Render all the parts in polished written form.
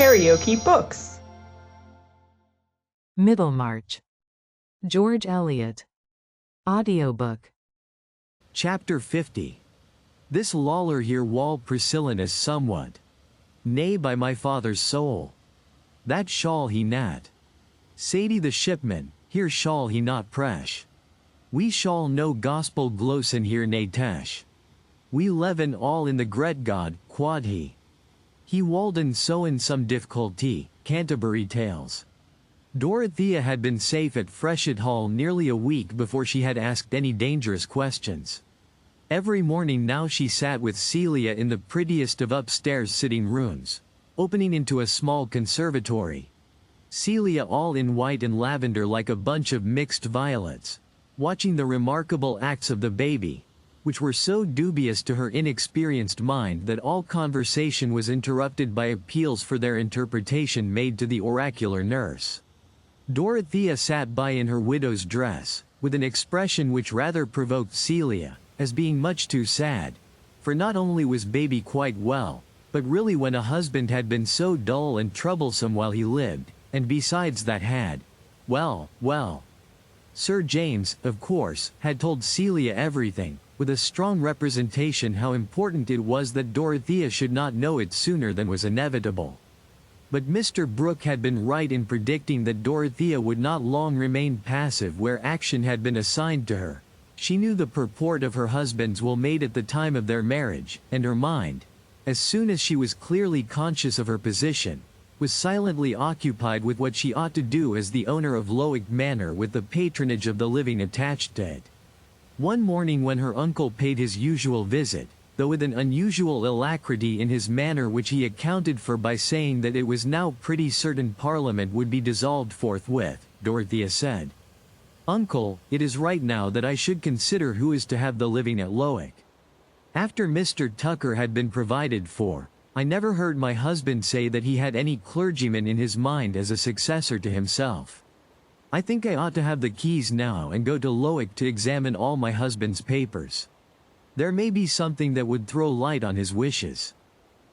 KaraokeBooks. Middlemarch. George Eliot. Audiobook. Chapter 50. This Lawler here wall Priscillinus somewhat. Nay, by my father's soul. That shall he not. Sadie the shipman, here shall he not presh. We shall no gospel glossen here nay tesh. We leaven all in the gret God, quod he. He Walden so in some difficulty, Canterbury Tales. Dorothea had been safe at Freshet Hall nearly a week before she had asked any dangerous questions. Every morning now she sat with Celia in the prettiest of upstairs sitting rooms, opening into a small conservatory. Celia all in white and lavender like a bunch of mixed violets, watching the remarkable acts of the baby, which were so dubious to her inexperienced mind that all conversation was interrupted by appeals for their interpretation made to the oracular nurse. Dorothea sat by in her widow's dress, with an expression which rather provoked Celia, as being much too sad, for not only was baby quite well, but really when a husband had been so dull and troublesome while he lived, and besides that had, well, Sir James, of course, had told Celia everything, with a strong representation how important it was that Dorothea should not know it sooner than was inevitable. But Mr. Brooke had been right in predicting that Dorothea would not long remain passive where action had been assigned to her. She knew the purport of her husband's will made at the time of their marriage, and her mind, as soon as she was clearly conscious of her position, was silently occupied with what she ought to do as the owner of Lowick Manor with the patronage of the living attached to it. One morning when her uncle paid his usual visit, though with an unusual alacrity in his manner which he accounted for by saying that it was now pretty certain Parliament would be dissolved forthwith, Dorothea said, "Uncle, it is right now that I should consider who is to have the living at Lowick. After Mr. Tucker had been provided for, I never heard my husband say that he had any clergyman in his mind as a successor to himself. I think I ought to have the keys now and go to Lowick to examine all my husband's papers. There may be something that would throw light on his wishes."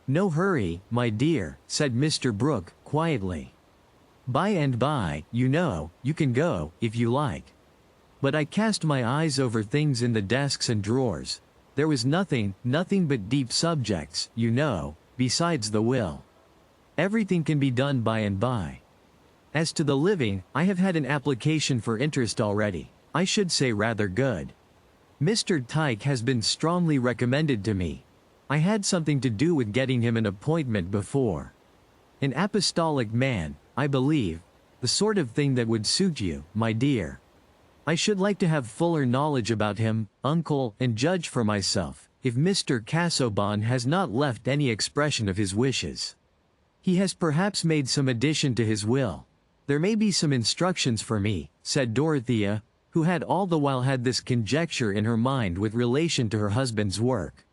"No hurry, my dear," said Mr. Brooke, quietly. "By and by, you know, you can go, if you like. But I cast my eyes over things in the desks and drawers. There was nothing but deep subjects, you know, besides the will. Everything can be done by and by. As to the living, I have had an application for interest already, I should say rather good. Mr. Tyke has been strongly recommended to me. I had something to do with getting him an appointment before. An apostolic man, I believe, the sort of thing that would suit you, my dear. I should like to have fuller knowledge about him, uncle, and judge for myself, if Mr. Casaubon has not left any expression of his wishes. He has perhaps made some addition to his will. There may be some instructions for me," said Dorothea, who had all the while had this conjecture in her mind with relation to her husband's work.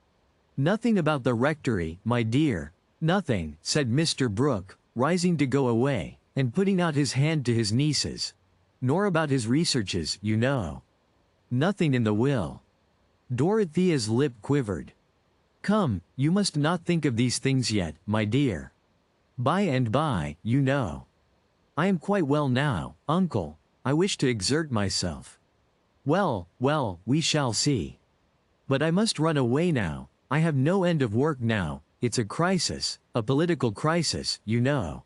"Nothing about the rectory, my dear, nothing," said Mr. Brooke, rising to go away, and putting out his hand to his nieces. "Nor about his researches, you know. Nothing in the will." Dorothea's lip quivered. "Come, you must not think of these things yet, my dear. By and by, you know. I am quite well now, uncle. I wish to exert myself." Well, we shall see. But I must run away now. I have no end of work now. It's a crisis, a political crisis, you know.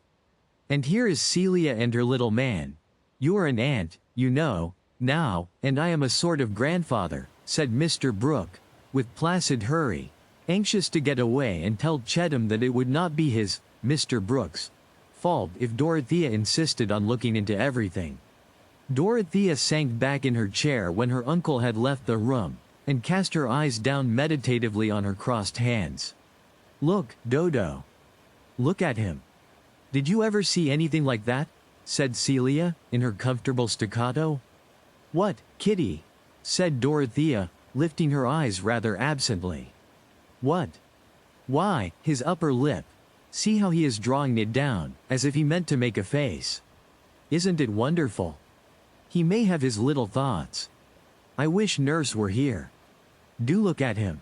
And here is Celia and her little man. You are an aunt, you know, now, and I am a sort of grandfather," said Mr. Brooke, with placid hurry, anxious to get away and tell Chettam that it would not be his, Mr. Brooke's, fault if Dorothea insisted on looking into everything. Dorothea sank back in her chair when her uncle had left the room, and cast her eyes down meditatively on her crossed hands. "Look, Dodo. Look at him. Did you ever see anything like that?" said Celia, in her comfortable staccato. "What, Kitty?" said Dorothea, lifting her eyes rather absently. "What?" "Why, his upper lip. See how he is drawing it down, as if he meant to make a face. Isn't it wonderful? He may have his little thoughts. I wish nurse were here. Do look at him."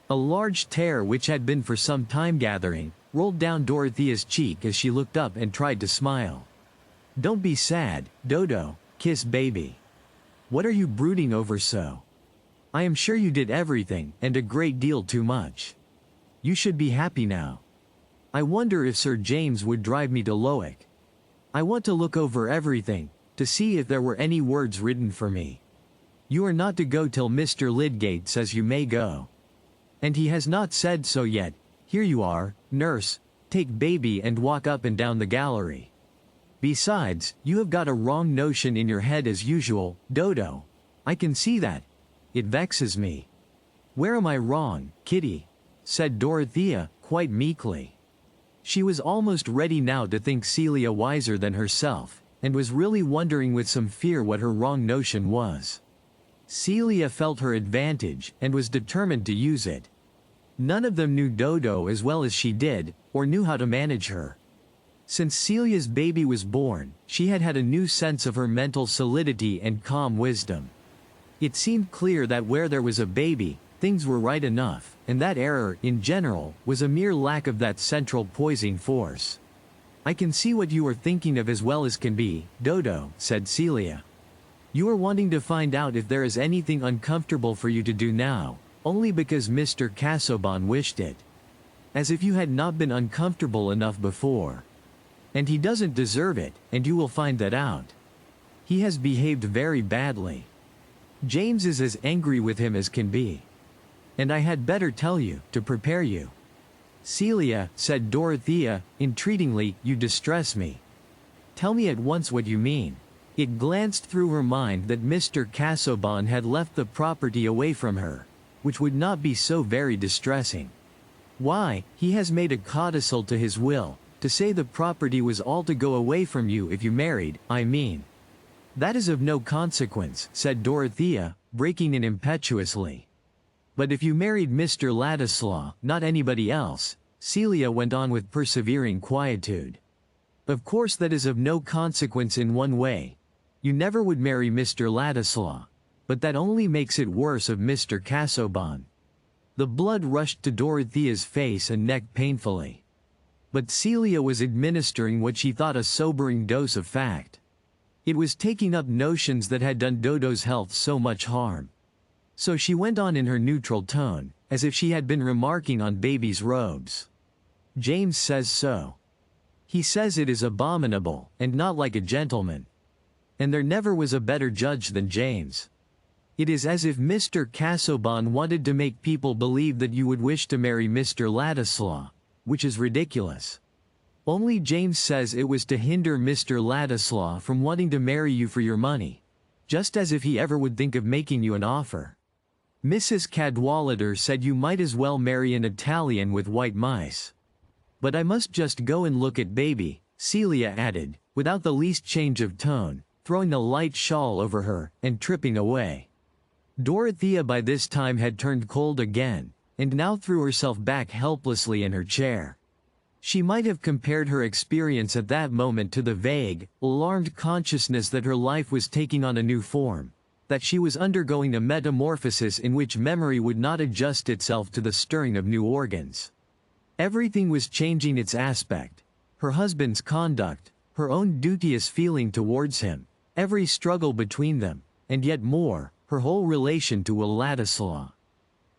A large tear which had been for some time gathering, rolled down Dorothea's cheek as she looked up and tried to smile. "Don't be sad, Dodo, kiss baby. What are you brooding over so? I am sure you did everything, and a great deal too much. You should be happy now. I wonder if Sir James would drive me to Lowick. I want to look over everything, to see if there were any words written for me. You are not to go till Mr. Lydgate says you may go. And he has not said so yet. Here you are, nurse, take baby and walk up and down the gallery. Besides, you have got a wrong notion in your head as usual, Dodo. I can see that. It vexes me." "Where am I wrong, Kitty?" said Dorothea, quite meekly. She was almost ready now to think Celia wiser than herself, and was really wondering with some fear what her wrong notion was. Celia felt her advantage, and was determined to use it. None of them knew Dodo as well as she did, or knew how to manage her. Since Celia's baby was born, she had had a new sense of her mental solidity and calm wisdom. It seemed clear that where there was a baby, things were right enough, and that error, in general, was a mere lack of that central poising force. "I can see what you are thinking of as well as can be, Dodo," said Celia. "You are wanting to find out if there is anything uncomfortable for you to do now, only because Mr. Casaubon wished it. As if you had not been uncomfortable enough before. And he doesn't deserve it, and you will find that out. He has behaved very badly. James is as angry with him as can be. And I had better tell you, to prepare you." "Celia," said Dorothea, entreatingly, "you distress me. Tell me at once what you mean." It glanced through her mind that Mr. Casaubon had left the property away from her, which would not be so very distressing. "Why, he has made a codicil to his will, to say the property was all to go away from you if you married, I mean." "That is of no consequence," said Dorothea, breaking in impetuously. "But if you married Mr. Ladislaw, not anybody else," Celia went on with persevering quietude. "Of course that is of no consequence in one way. You never would marry Mr. Ladislaw. But that only makes it worse of Mr. Casaubon." The blood rushed to Dorothea's face and neck painfully. But Celia was administering what she thought a sobering dose of fact. It was taking up notions that had done Dodo's health so much harm. So she went on in her neutral tone, as if she had been remarking on baby's robes. "James says so. He says it is abominable, and not like a gentleman. And there never was a better judge than James. It is as if Mr. Casaubon wanted to make people believe that you would wish to marry Mr. Ladislaw, which is ridiculous. Only James says it was to hinder Mr. Ladislaw from wanting to marry you for your money, just as if he ever would think of making you an offer. Mrs. Cadwallader said you might as well marry an Italian with white mice. But I must just go and look at baby," Celia added, without the least change of tone, throwing a light shawl over her, and tripping away. Dorothea by this time had turned cold again, and now threw herself back helplessly in her chair. She might have compared her experience at that moment to the vague, alarmed consciousness that her life was taking on a new form, that she was undergoing a metamorphosis in which memory would not adjust itself to the stirring of new organs. Everything was changing its aspect: her husband's conduct, her own duteous feeling towards him, every struggle between them, and yet more, her whole relation to Will Ladislaw.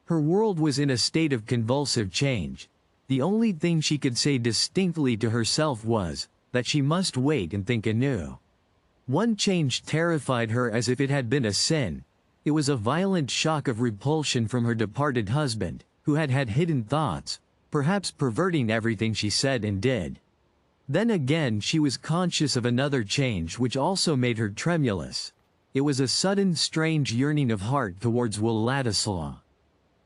Her world was in a state of convulsive change. The only thing she could say distinctly to herself was, that she must wait and think anew. One change terrified her as if it had been a sin. It was a violent shock of repulsion from her departed husband, who had had hidden thoughts, perhaps perverting everything she said and did. Then again she was conscious of another change which also made her tremulous. It was a sudden strange yearning of heart towards Will Ladislaw.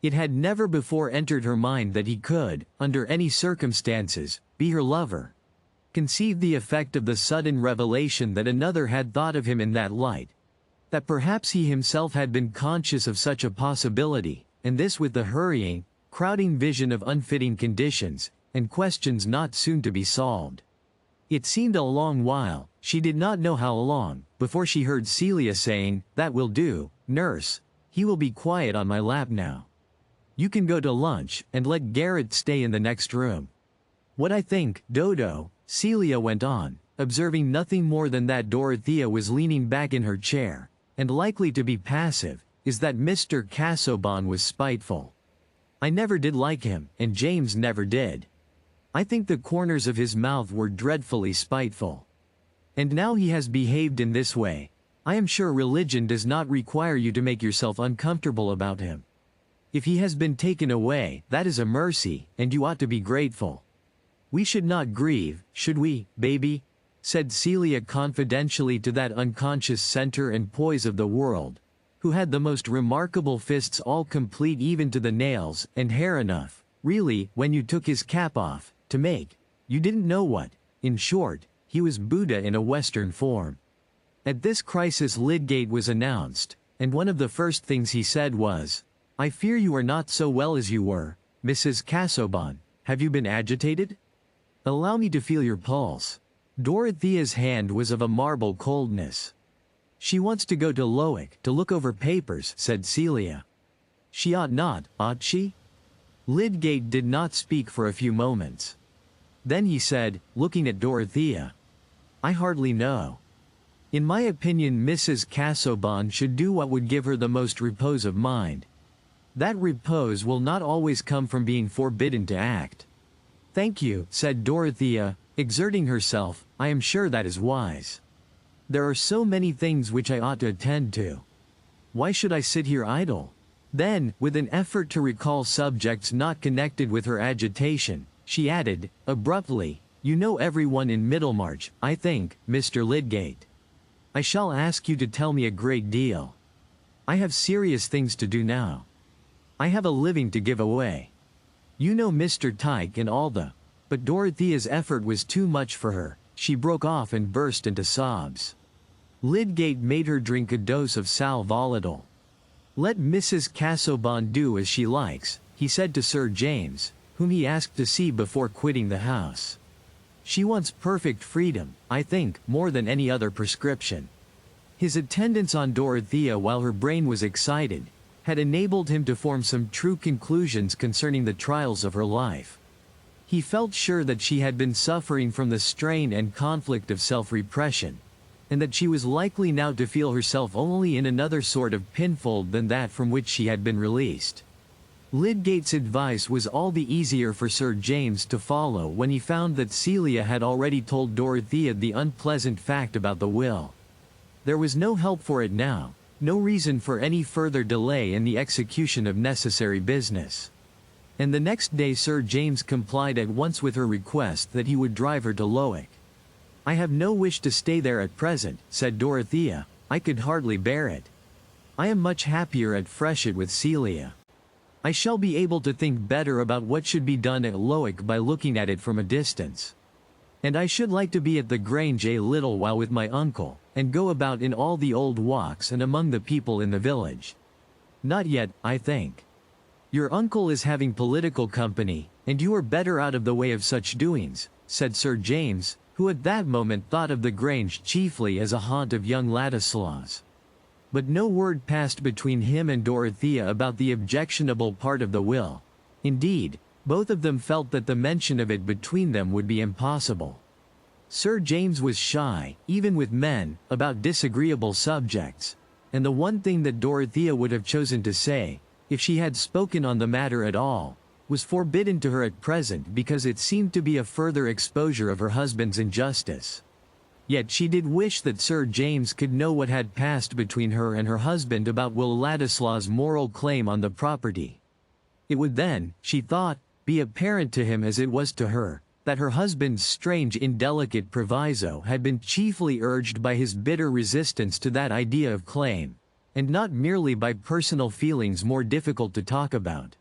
It had never before entered her mind that he could, under any circumstances, be her lover. Conceive the effect of the sudden revelation that another had thought of him in that light. That perhaps he himself had been conscious of such a possibility, and this with the hurrying, crowding vision of unfitting conditions, and questions not soon to be solved. It seemed a long while, she did not know how long, before she heard Celia saying, "That will do, nurse. He will be quiet on my lap now. You can go to lunch, and let Garrett stay in the next room." What I think, Dodo, Celia went on, observing nothing more than that Dorothea was leaning back in her chair, and likely to be passive, is that Mr. Casaubon was spiteful. I never did like him, and James never did. I think the corners of his mouth were dreadfully spiteful. And now he has behaved in this way. I am sure religion does not require you to make yourself uncomfortable about him. If he has been taken away, that is a mercy, and you ought to be grateful. We should not grieve, should we, baby? Said Celia confidentially to that unconscious center and poise of the world, who had the most remarkable fists, all complete even to the nails, and hair enough, really, when you took his cap off, to make, you didn't know what. In short, he was Buddha in a Western form. At this crisis Lydgate was announced, and one of the first things he said was, "I fear you are not so well as you were, Mrs. Casaubon. Have you been agitated? Allow me to feel your pulse." Dorothea's hand was of a marble coldness. "She wants to go to Lowick to look over papers," said Celia. "She ought not, ought she?" Lydgate did not speak for a few moments. Then he said, looking at Dorothea, "I hardly know. In my opinion Mrs. Casaubon should do what would give her the most repose of mind. That repose will not always come from being forbidden to act." "Thank you," said Dorothea, exerting herself, "I am sure that is wise. There are so many things which I ought to attend to. Why should I sit here idle?" Then, with an effort to recall subjects not connected with her agitation, she added, abruptly, "You know everyone in Middlemarch, I think, Mr. Lydgate. I shall ask you to tell me a great deal. I have serious things to do now. I have a living to give away. You know Mr. Tyke and all the—" But Dorothea's effort was too much for her. She broke off and burst into sobs. Lydgate made her drink a dose of sal volatile. "Let Mrs. Casaubon do as she likes," he said to Sir James, whom he asked to see before quitting the house. "She wants perfect freedom, I think, more than any other prescription." His attendance on Dorothea while her brain was excited had enabled him to form some true conclusions concerning the trials of her life. He felt sure that she had been suffering from the strain and conflict of self-repression, and that she was likely now to feel herself only in another sort of pinfold than that from which she had been released. Lydgate's advice was all the easier for Sir James to follow when he found that Celia had already told Dorothea the unpleasant fact about the will. There was no help for it now, no reason for any further delay in the execution of necessary business. And the next day Sir James complied at once with her request that he would drive her to Lowick. "I have no wish to stay there at present," said Dorothea. "I could hardly bear it. I am much happier at Freshitt with Celia. I shall be able to think better about what should be done at Lowick by looking at it from a distance. And I should like to be at the Grange a little while with my uncle, and go about in all the old walks and among the people in the village. Not yet, I think. Your uncle is having political company, and you are better out of the way of such doings," said Sir James, who at that moment thought of the Grange chiefly as a haunt of young Ladislaus. But no word passed between him and Dorothea about the objectionable part of the will. Indeed, both of them felt that the mention of it between them would be impossible. Sir James was shy, even with men, about disagreeable subjects, and the one thing that Dorothea would have chosen to say, if she had spoken on the matter at all, was forbidden to her at present because it seemed to be a further exposure of her husband's injustice. Yet she did wish that Sir James could know what had passed between her and her husband about Will Ladislaw's moral claim on the property. It would then, she thought, be apparent to him as it was to her, that her husband's strange indelicate proviso had been chiefly urged by his bitter resistance to that idea of claim, and not merely by personal feelings more difficult to talk about.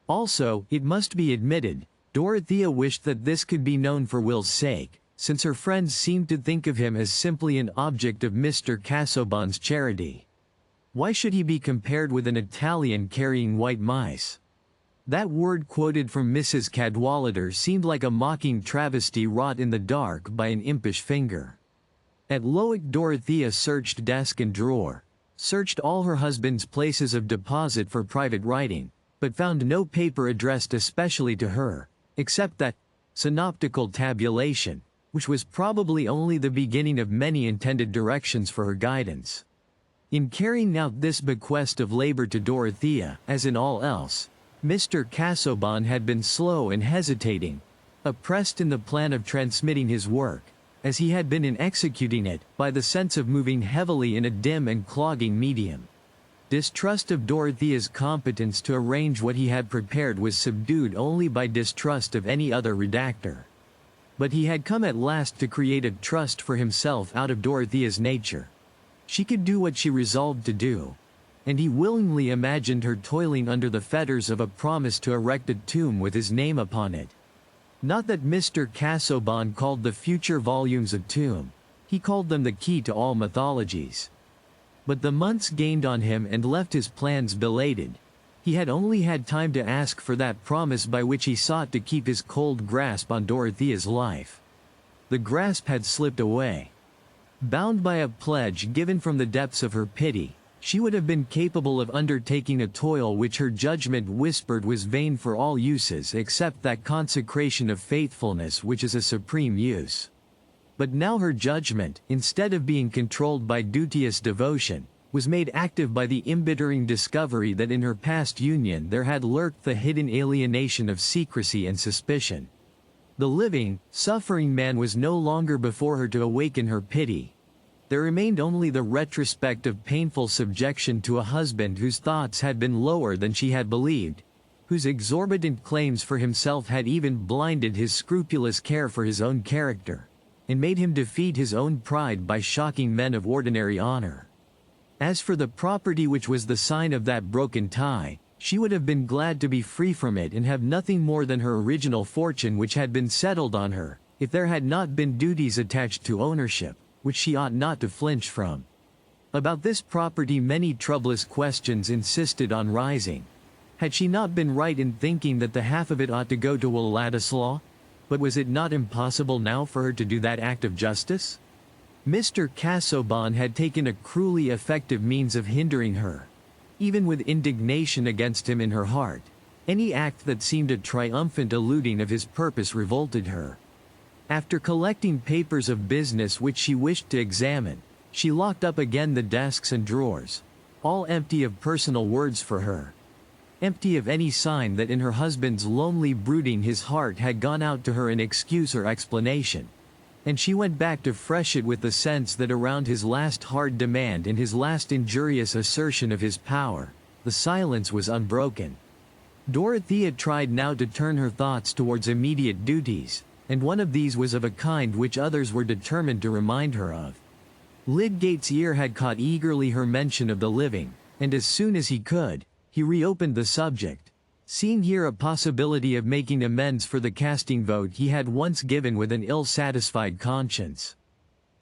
Also, it must be admitted, Dorothea wished that this could be known for Will's sake, since her friends seemed to think of him as simply an object of Mr. Casaubon's charity. Why should he be compared with an Italian carrying white mice? That word quoted from Mrs. Cadwallader seemed like a mocking travesty wrought in the dark by an impish finger. At Lowick Dorothea searched desk and drawer, searched all her husband's places of deposit for private writing, but found no paper addressed especially to her, except that, synoptical tabulation, which was probably only the beginning of many intended directions for her guidance. In carrying out this bequest of labor to Dorothea, as in all else, Mr. Casaubon had been slow and hesitating, oppressed in the plan of transmitting his work, as he had been in executing it, by the sense of moving heavily in a dim and clogging medium. Distrust of Dorothea's competence to arrange what he had prepared was subdued only by distrust of any other redactor. But he had come at last to create a trust for himself out of Dorothea's nature. She could do what she resolved to do, and he willingly imagined her toiling under the fetters of a promise to erect a tomb with his name upon it. Not that Mr. Casaubon called the future volumes a tomb, he called them the key to all mythologies. But the months gained on him and left his plans belated. He had only had time to ask for that promise by which he sought to keep his cold grasp on Dorothea's life. The grasp had slipped away. Bound by a pledge given from the depths of her pity, she would have been capable of undertaking a toil which her judgment whispered was vain for all uses except that consecration of faithfulness which is a supreme use. But now her judgment, instead of being controlled by duteous devotion, was made active by the embittering discovery that in her past union there had lurked the hidden alienation of secrecy and suspicion. The living, suffering man was no longer before her to awaken her pity. There remained only the retrospect of painful subjection to a husband whose thoughts had been lower than she had believed, whose exorbitant claims for himself had even blinded his scrupulous care for his own character, and made him defeat his own pride by shocking men of ordinary honor. As for the property which was the sign of that broken tie, she would have been glad to be free from it and have nothing more than her original fortune which had been settled on her, if there had not been duties attached to ownership, which she ought not to flinch from. About this property many troublous questions insisted on rising. Had she not been right in thinking that the half of it ought to go to Will Ladislaw? But was it not impossible now for her to do that act of justice? Mr. Casaubon had taken a cruelly effective means of hindering her. Even with indignation against him in her heart, any act that seemed a triumphant eluding of his purpose revolted her. After collecting papers of business which she wished to examine, she locked up again the desks and drawers, all empty of personal words for her, empty of any sign that in her husband's lonely brooding his heart had gone out to her in excuse or explanation, and she went back to fresh it with the sense that around his last hard demand and his last injurious assertion of his power, the silence was unbroken. Dorothea tried now to turn her thoughts towards immediate duties, and one of these was of a kind which others were determined to remind her of. Lydgate's ear had caught eagerly her mention of the living, and as soon as he could, he reopened the subject, seeing here a possibility of making amends for the casting vote he had once given with an ill-satisfied conscience.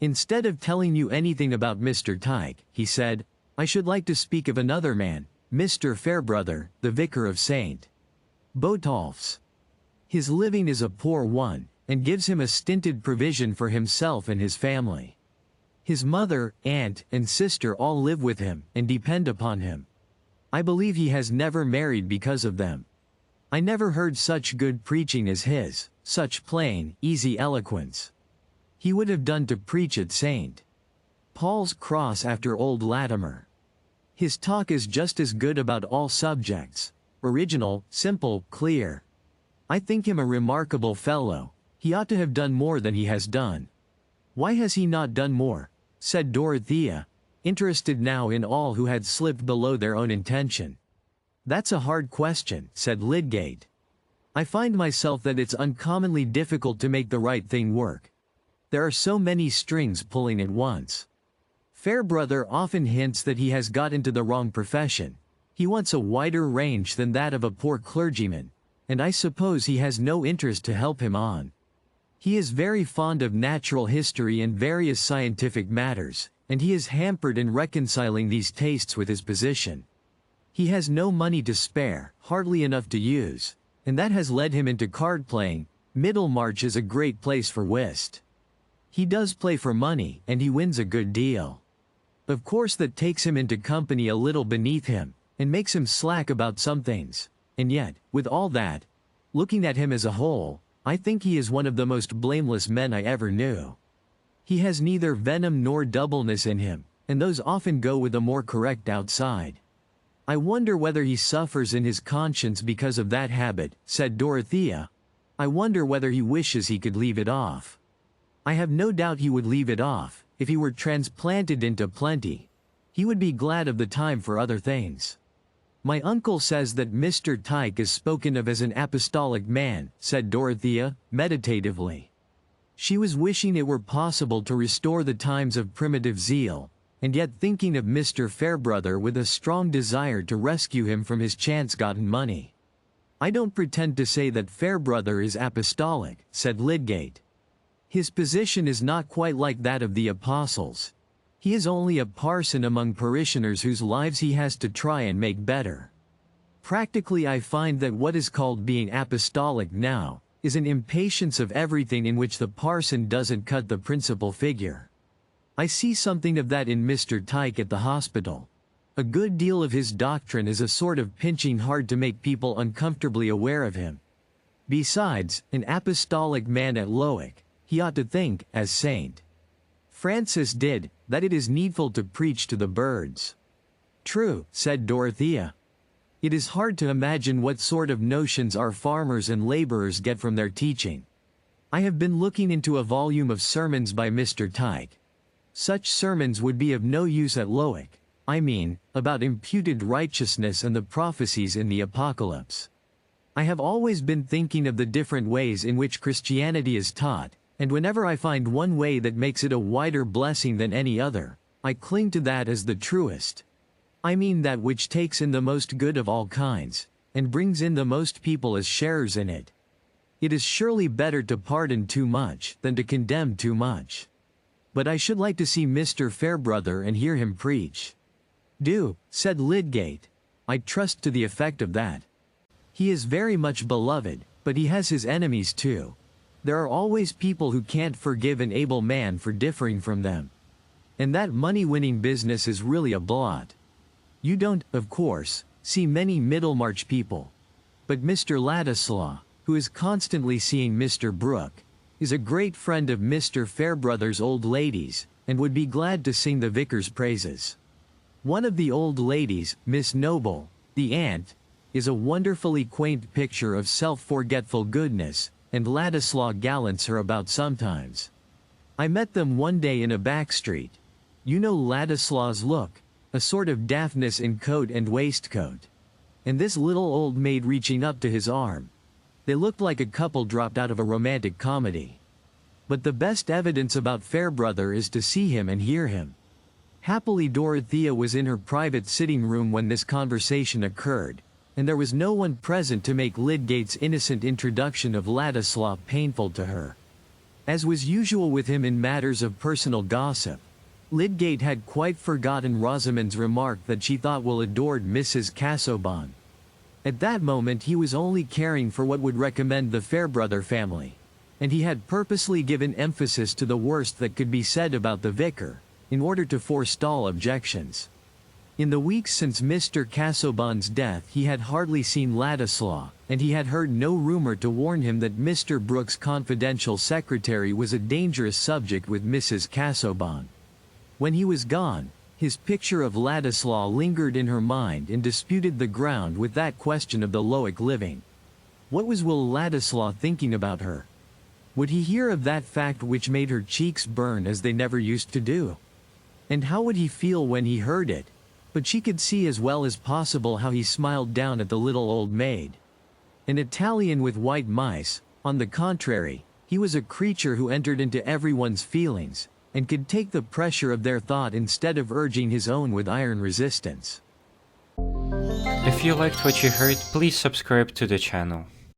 "Instead of telling you anything about Mr. Tyke," he said, "I should like to speak of another man, Mr. Fairbrother, the vicar of St. Botolph's. His living is a poor one, and gives him a stinted provision for himself and his family. His mother, aunt, and sister all live with him, and depend upon him. I believe he has never married because of them. I never heard such good preaching as his, such plain, easy eloquence. He would have done to preach at St. Paul's Cross after old Latimer. His talk is just as good about all subjects, original, simple, clear. I think him a remarkable fellow. He ought to have done more than he has done." "Why has he not done more?" said Dorothea, interested now in all who had slipped below their own intention. "That's a hard question," said Lydgate. "I find myself that it's uncommonly difficult to make the right thing work. There are so many strings pulling at once. Fairbrother often hints that he has got into the wrong profession. He wants a wider range than that of a poor clergyman, and I suppose he has no interest to help him on. He is very fond of natural history and various scientific matters, and he is hampered in reconciling these tastes with his position. He has no money to spare, hardly enough to use, and that has led him into card-playing. Middlemarch is a great place for whist. He does play for money, and he wins a good deal. Of course that takes him into company a little beneath him, and makes him slack about some things, and yet, with all that, looking at him as a whole, I think he is one of the most blameless men I ever knew. He has neither venom nor doubleness in him, and those often go with a more correct outside. I wonder whether he suffers in his conscience because of that habit, said Dorothea. I wonder whether he wishes he could leave it off. I have no doubt he would leave it off, if he were transplanted into plenty. He would be glad of the time for other things. My uncle says that Mr. Tyke is spoken of as an apostolic man, said Dorothea, meditatively. She was wishing it were possible to restore the times of primitive zeal, and yet thinking of Mr. Fairbrother with a strong desire to rescue him from his chance-gotten money. I don't pretend to say that Fairbrother is apostolic, said Lydgate. His position is not quite like that of the apostles. He is only a parson among parishioners whose lives he has to try and make better. Practically I find that what is called being apostolic now is an impatience of everything in which the parson doesn't cut the principal figure. I see something of that in Mr. Tyke at the hospital. A good deal of his doctrine is a sort of pinching hard to make people uncomfortably aware of him. Besides, an apostolic man at Lowick, he ought to think, as Saint Francis did, that it is needful to preach to the birds. True, said Dorothea. It is hard to imagine what sort of notions our farmers and laborers get from their teaching. I have been looking into a volume of sermons by Mr. Tyke. Such sermons would be of no use at Lowick, I mean, about imputed righteousness and the prophecies in the Apocalypse. I have always been thinking of the different ways in which Christianity is taught, and whenever I find one way that makes it a wider blessing than any other, I cling to that as the truest. I mean that which takes in the most good of all kinds, and brings in the most people as sharers in it. It is surely better to pardon too much than to condemn too much. But I should like to see Mr. Fairbrother and hear him preach. Do, said Lydgate. I trust to the effect of that. He is very much beloved, but he has his enemies too. There are always people who can't forgive an able man for differing from them. And that money-winning business is really a blot. You don't, of course, see many Middlemarch people. But Mr. Ladislaw, who is constantly seeing Mr. Brooke, is a great friend of Mr. Fairbrother's old ladies, and would be glad to sing the vicar's praises. One of the old ladies, Miss Noble, the aunt, is a wonderfully quaint picture of self-forgetful goodness, and Ladislaw gallants her about sometimes. I met them one day in a back street. You know Ladislaw's look, a sort of daftness in coat and waistcoat. And this little old maid reaching up to his arm. They looked like a couple dropped out of a romantic comedy. But the best evidence about Fairbrother is to see him and hear him. Happily Dorothea was in her private sitting room when this conversation occurred, and there was no one present to make Lydgate's innocent introduction of Ladislaw painful to her. As was usual with him in matters of personal gossip, Lydgate had quite forgotten Rosamond's remark that she thought Will adored Mrs. Casaubon. At that moment he was only caring for what would recommend the Fairbrother family, and he had purposely given emphasis to the worst that could be said about the vicar, in order to forestall objections. In the weeks since Mr. Casaubon's death he had hardly seen Ladislaw, and he had heard no rumor to warn him that Mr. Brooke's confidential secretary was a dangerous subject with Mrs. Casaubon. When he was gone, his picture of Ladislaw lingered in her mind and disputed the ground with that question of the Lowick living. What was Will Ladislaw thinking about her? Would he hear of that fact which made her cheeks burn as they never used to do? And how would he feel when he heard it? But she could see as well as possible how he smiled down at the little old maid. An Italian with white mice, on the contrary, he was a creature who entered into everyone's feelings, and could take the pressure of their thought instead of urging his own with iron resistance. If you liked what you heard, please subscribe to the channel.